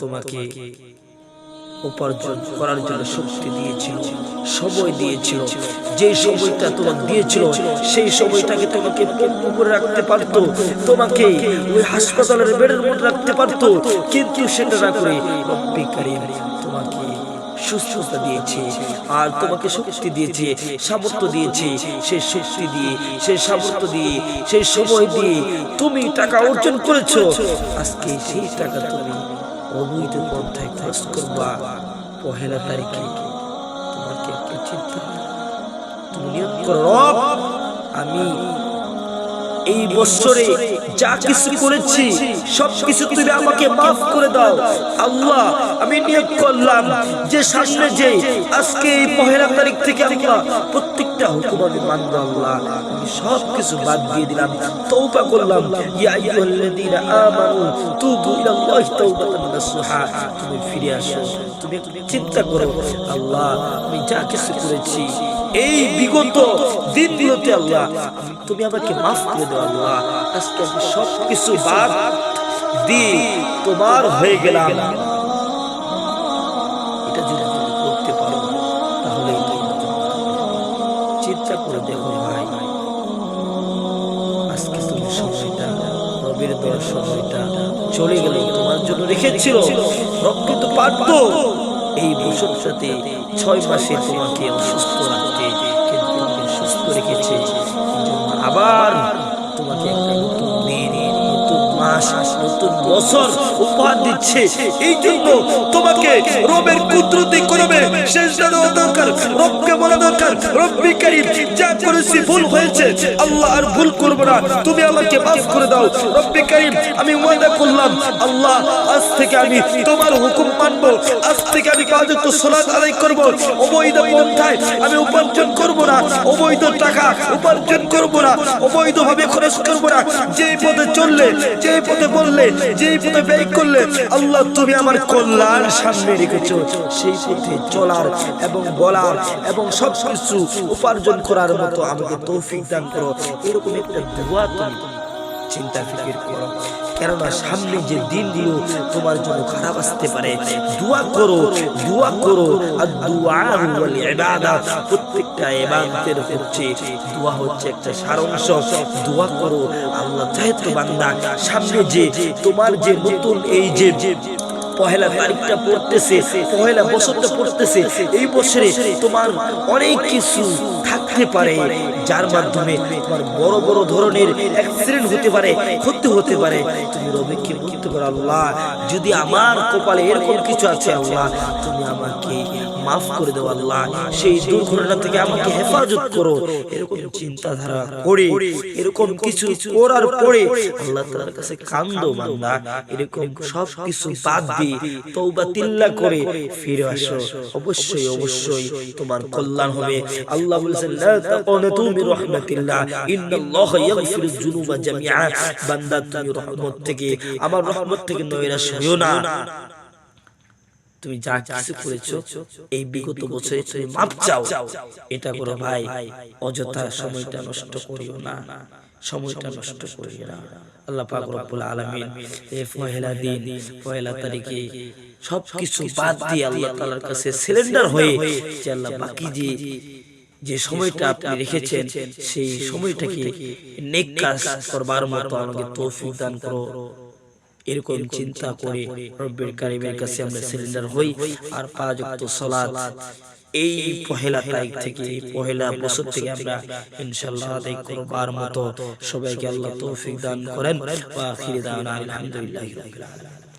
তোমাকে উপার্জন করার জন্য শক্তি দিয়েছিল, সময় দিয়েছিল। যে সময়টা তোমাকে দিয়েছিল সেই সময়টাকে তোমাকে পঙ্গু করে রাখতে পারতো, তোমাকে ওই হাসপাতালের বেডের মধ্যে রাখতে পারতো, কিন্তু সেটা না করে রব্বে কারীম তোমাকে সুস্থতা দিয়েছে আর তোমাকে শক্তি দিয়েছে, সামর্থ্য দিয়েছে। সেই শক্তি দিয়ে, সেই সামর্থ্য দিয়ে, সেই সময় দিয়ে তুমি টাকা অর্জন করেছো। আজকে সেই টাকা তুমি অবৈধ পন্থায় খরচ করবা। পহেলা তারিখে তোমার কি একটা চিন্তা? তুমি নিয়ত করো, রব আমি এই বছরে যা কিছু করেছি সবকিছু তুমি আমাকে মাফ করে দাও। আল্লাহ আমি নিয়ত করলাম যে সামনে যে আজকে এই পহেলা তারিখ থেকে আল্লাহ প্রত্যেকটা হুকুম আমি মানব। আল্লাহ আমি সবকিছু বাদ দিয়ে দিলাম, তওবা করলাম। ইয়া আইয়ুহাল্লাযীনা আমানু তুবু ইলাল্লাহি তাওবাতান নাসুহা। তুমি ফিরে আসো, তুমি চিন্তা করো আল্লাহ আমি যা কিছু করেছি এই বিগত দিনগুলোতে আল্লাহ তুমি আমাকে মাফ করে দাও। আল্লাহ আজকে আমি সবকিছু বাদ দিয়ে তোমার হয়ে গেলাম। এটা যদি তুমি করতে পারো তাহলে চিন্তা করে দেখো ভাই, আজকে তুমি সময়টা রবের দেওয়ার সময়টা চলে গেল, তোমার জন্য রেখেছিল। রব কিন্তু পারতো এই বছরটাতে 6 মাসে তোমাকে অসুস্থ রাখতে, কিন্তু তোমাকে সুস্থ রেখেছে। আবার তোমাকে একটা নতুন দিন, নতুন মাস, নতুন বছর উপহার দিচ্ছে। এই জন্য তোমাকে রবের কুদরতি কদমে সিজদা দেওয়া দরকার, রবকে বলা দরকার রব্বি কারীম যা করেছি ভুল হয়েছে আল্লাহ আর ভুল করব না, তুমি আমাকে মাফ করে দাও। রব্বি কারীম আমি ওয়াদা করলাম আল্লাহ আজ থেকে আমি তোমার হুকুম মানব, আজ থেকে আমি 5 ওয়াক্ত সালাত আদায় করব, অবৈধ পন্থায় আমি উপার্জন করব না, অবৈধ টাকা উপার্জন করব না, অবৈধ ভাবে খরচ করব না। যে পথে চললে, যে পথে বললে, যে পথে ব্যয় করলে আল্লাহ তুমি আমার কল্যাণ সামনে রেখেছো, সেই পথে চলার এবং বলার এবং সবকিছু উপার্জন করার মতো আমাকে তৌফিক দান করো। এরকম একটা দোয়া তুমি চিন্তা ফিকির করো, কেননা সামনে যে দিনগুলো তোমার জন্য খারাপ আসতে পারে। দোয়া করো, দোয়া করো। আর দোয়া ওয়াল ইবাদত, প্রত্যেকটা ইবাদতের হচ্ছে দোয়া হচ্ছে একটা সারাংশ। দোয়া করো আল্লাহ চাহে তো বান্দা সামনে যে তোমার যে নতুন এই যে পহেলা তারিখটা পড়তেছে, পহেলা বছরটা পড়তেছে, এই বছরে তোমার অনেক কিছু থাকতে পারে যার মাধ্যমে তোমার বড় বড় ধরনের অ্যাক্সিডেন্ট হতে পারে, ক্ষতি হতে পারে। তুমি রবিকে বলতে পারো আল্লাহ যদি আমার কপালে এরকম কিছু আছে আল্লাহ তুমি আমাকে মাফ করে দাও, আল্লাহ সেই দুর্ঘটনা থেকে আমাকে হেফাজত করো। এরকম চিন্তাধারা করে এরকম কিছু করার পরে আল্লাহ তাআলার কাছে কান্দো বান্দা, এরকম সব কিছু বাদ দিয়ে তওবা তিল্লা করে ফিরে আসো। অবশ্যই অবশ্যই তোমার কল্যাণ হবে। আল্লাহ বলেছেন লা তাকুনাতু মির রাহমাতিল্লাহ ইন্নাল্লাহা ইয়াগফিরুয যুনুবা জামিআ। বান্দা তুমি রহমত থেকে, আমার রহমত থেকে নৈরাশ হইও না। তুমি যা কিছু করেছো এই বিগত বছরে তুমি মাপ চাও, এটা করো ভাই। অযথা সময়টা নষ্ট করিও না, সময়টা নষ্ট করিও না। আল্লাহ পাক রব্বুল আলামিন এই পহেলা দিন, পহেলা তারিখে সবকিছু বাদ দিয়ে আল্লাহ তাআলার কাছে সিলিন্ডার হয়ে যে আল্লাহ বাকি যে সময়টা আপনি রেখেছেন সেই সময়টাকে নেক কাজ করবার মতো আমাকে তৌফিক দান করো। এরকম চিন্তা করে রব্বুল কারীমের কাছে আমরা সিলিন্ডার হই। আর 5 ওয়াক্ত সালাত এই পহেলা তারিখ থেকে, পহেলা বছর থেকে আমরা ইনশাআল্লাহ আদায় করবার মতো সবাইকে আল্লাহ তৌফিক দান করেন। ওয়া আখিরি দাওয়ানা আলহামদুলিল্লাহি রাব্বিল আলামিন।